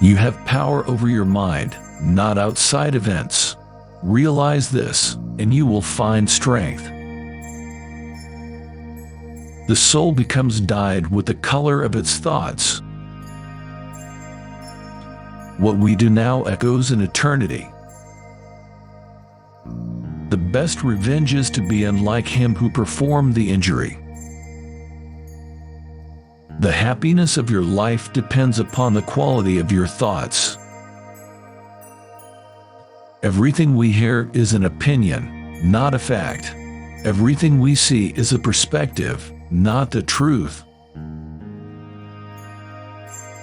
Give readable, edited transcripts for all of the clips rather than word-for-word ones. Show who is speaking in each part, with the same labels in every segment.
Speaker 1: You have power over your mind, not outside events. Realize this, and you will find strength. The soul becomes dyed with the color of its thoughts. What we do now echoes in eternity. The best revenge is to be unlike him who performed the injury. The happiness of your life depends upon the quality of your thoughts. Everything we hear is an opinion, not a fact. Everything we see is a perspective, not the truth.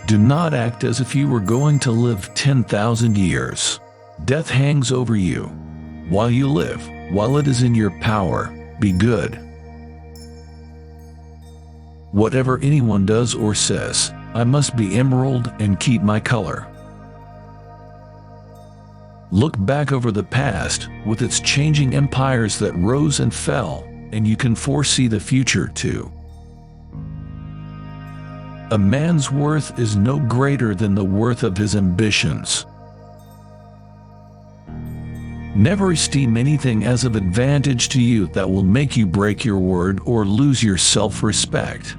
Speaker 1: Do not act as if you were going to live 10,000 years. Death hangs over you. While you live, while it is in your power, be good. Whatever anyone does or says, I must be emerald and keep my color. Look back over the past, with its changing empires that rose and fell, and you can foresee the future too. A man's worth is no greater than the worth of his ambitions. Never esteem anything as of advantage to you that will make you break your word or lose your self-respect.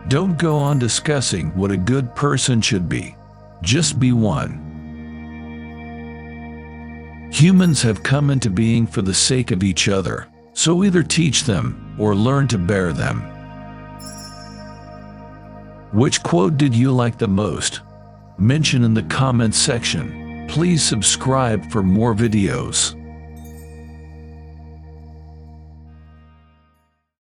Speaker 1: Don't go on discussing what a good person should be. Just be one. Humans have come into being for the sake of each other, so either teach them or learn to bear them. Which quote did you like the most? Mention in the comments section. Please subscribe for more videos.